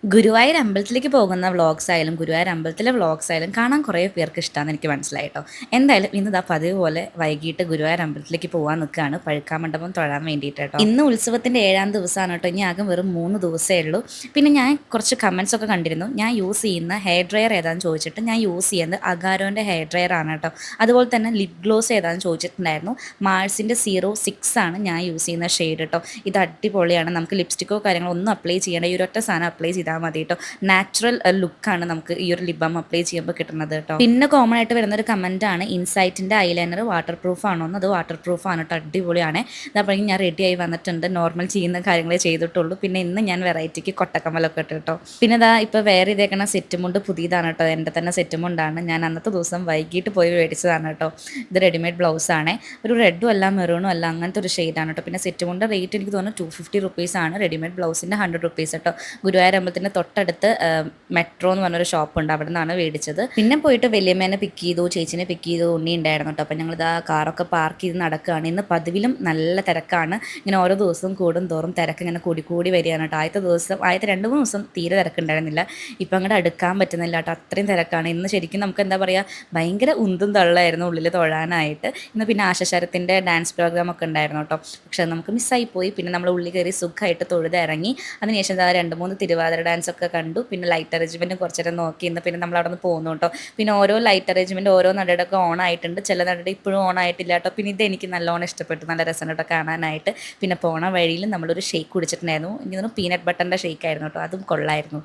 ഗുരുവായൂർ അമ്പലത്തിലേക്ക് പോകുന്ന വ്ളോഗ്സ് ആയാലും ഗുരുവായൂർ അമ്പലത്തിലെ വ്ളോഗ്സ് ആയാലും കാണാൻ കുറേ പേർക്ക് ഇഷ്ടമാണെന്ന് എനിക്ക് മനസ്സിലായി കേട്ടോ. എന്തായാലും ഇന്ന് ഇതാ പതിവ് പോലെ വൈകിട്ട് ഗുരുവായൂർ അമ്പലത്തിലേക്ക് പോകാൻ നിൽക്കുകയാണ്, പഴുക്കാമണ്ഡപം തൊഴാൻ വേണ്ടിയിട്ട് കേട്ടോ. ഇന്ന് ഉത്സവത്തിൻ്റെ 7ാം ദിവസമാണ് കേട്ടോ. ഇനി ആകെ വെറും 3 ദിവസമേ ഉള്ളൂ. പിന്നെ ഞാൻ കുറച്ച് കമൻസ് ഒക്കെ കണ്ടിരുന്നു. ഞാൻ യൂസ് ചെയ്യുന്ന ഹെയർ ഡ്രയർ ഏതാണെന്ന് ചോദിച്ചിട്ട് ഞാൻ യൂസ് ചെയ്യുന്നത് അഗാരോൻ്റെ ഹെയർ ഡ്രയർ ആണ് കേട്ടോ. അതുപോലെ തന്നെ ലിപ് ഗ്ലോസ് ഏതാണെന്ന് ചോദിച്ചിട്ടുണ്ടായിരുന്നു. മാൾസിൻ്റെ 06 ആണ് ഞാൻ യൂസ് ചെയ്യുന്ന ഷെയ്ഡ് കേട്ടോ. ഇത് അടിപൊളിയാണ്. നമുക്ക് ലിപ്സ്റ്റിക്കോ കാര്യങ്ങളോ ഒന്നും അപ്ലൈ ചെയ്യേണ്ട, ഈ ഒരൊറ്റ സാധനം അപ്ലൈ ചെയ്താൽ മതി കേട്ടോ. നാച്ചുറൽ ലുക്കാണ് നമുക്ക് ഈ ഒരു ലിപ് ബാം അപ്ലൈ ചെയ്യുമ്പോൾ കിട്ടുന്നത് കേട്ടോ. പിന്നെ കോമൺ ആയിട്ട് വരുന്ന ഒരു കമന്റ് ആണ് ഇൻസൈറ്റിന്റെ ഐലൈനർ വാട്ടർ പ്രൂഫ് ആണോ എന്ന്. അത് വാട്ടർ പ്രൂഫ് ആണ് കേട്ടോ, അടിപൊളിയാണ്. അതപ്പോഴേക്കും ഞാൻ റെഡി ആയി വന്നിട്ടുണ്ട്. നോർമൽ ചെയ്യുന്ന കാര്യങ്ങളെ ചെയ്തിട്ടുള്ളൂ. പിന്നെ ഇന്ന് ഞാൻ വെറൈറ്റിക്ക് കൊട്ടക്കമ്മലൊക്കെ ഇട്ട് കേട്ടോ. പിന്നെ ഇതാ ഇപ്പോൾ വേറെ ഇതേക്കണ സെറ്റുമുണ്ട് പുതിയതാണ് കേട്ടോ. എൻ്റെ തന്നെ സെറ്റുമുണ്ടാണ്. ഞാൻ അന്നത്തെ ദിവസം വൈകിട്ട് പോയി മേടിച്ചതാണ് കേട്ടോ. ഇത് റെഡിമെയ്ഡ് ബ്ലൗസ് ആണ്. ഒരു റെഡും അല്ല മെറൂണും അല്ല, അങ്ങനത്തെ ഒരു ഷെയ്ഡാണ് കേട്ടോ. പിന്നെ സെറ്റുമുണ്ട് റേറ്റ് എനിക്ക് തോന്നുന്നു 250 റുപ്പീസാണ്. റെഡിമെയ്ഡ് ബ്ലൗസിൻ്റെ 100 റുപ്പീസ് കേട്ടോ. ഗുരുവായൂർ അമ്പലത്തിൻ്റെ തൊട്ടടുത്ത് മെട്രോ എന്ന് പറഞ്ഞൊരു ഷോപ്പുണ്ട്, അവിടെ നിന്നാണ് മേടിച്ചത്. പിന്നെ പോയിട്ട് വലിയമ്മേനെ പിക്ക് ചെയ്തു, ചേച്ചിനെ പിക്ക് ചെയ്തു, ഉണ്ണി ഉണ്ടായിരുന്നു കേട്ടോ. അപ്പം ഞങ്ങളിതാ കാറൊക്കെ പാർക്ക് ചെയ്ത് നടക്കുകയാണ്. ഇന്ന് പതിവിലും നല്ല തിരക്കാണ്. ഇങ്ങനെ ഓരോ ദിവസവും കൂടും തോറും തിരക്ക് ഇങ്ങനെ കൂടി വരികയാണ് കേട്ടോ. ആദ്യത്തെ 2-3 ദിവസം തീരെ തിരക്കുണ്ടായിരുന്നില്ല. ഇപ്പം അങ്ങോട്ട് അടുക്കാൻ പറ്റുന്നില്ല കേട്ടോ, അത്രയും തിരക്കാണ്. ഇന്ന് ശരിക്കും നമുക്ക് എന്താ പറയുക, ഭയങ്കര ഉന്തും തള്ളായിരുന്നു ഉള്ളിൽ തൊഴാനായിട്ട്. ഇന്ന് പിന്നെ ആശാശരത്തിൻ്റെ ഡാൻസ് പ്രോഗ്രാം ഒക്കെ ഉണ്ടായിരുന്നു കേട്ടോ. പക്ഷെ അത് നമുക്ക് മിസ്സായിപ്പോയി. പിന്നെ നമ്മൾ ഉള്ളിൽ കയറി സുഖമായിട്ട് തൊഴുതിറങ്ങി. അതിനുശേഷം 2-3 തിരുവാതിര ഡാൻസ് ഒക്കെ കണ്ടു. പിന്നെ ലൈറ്റ് അറേഞ്ച്മെൻറ്റും കുറച്ച് നേരം നോക്കി ഇന്ന്. പിന്നെ നമ്മൾ അവിടെ നിന്ന് പോകുന്നു കേട്ടോ. പിന്നെ ഓരോ ലൈറ്റ് അറേഞ്ച്മെൻറ്റ് ഓരോ നടയുടെയൊക്കെ ഓൺ ആയിട്ടുണ്ട്, ചില നടയുടെ ഇപ്പോഴും ഓൺ ആയിട്ടില്ല കേട്ടോ. പിന്നെ ഇത് എനിക്ക് നല്ലോണം ഇഷ്ടപ്പെട്ടു, നല്ല രസം കേട്ടോ കാണാനായിട്ട്. പിന്നെ പോണ വഴിയിൽ നമ്മളൊരു ഷേക്ക് കുടിച്ചിട്ടുണ്ടായിരുന്നു. എനിക്ക് തോന്നുന്നു പീനട്ട് ബട്ടറിൻ്റെ ഷേക്ക് ആയിരുന്നു കേട്ടോ, അതും കൊള്ളായിരുന്നു.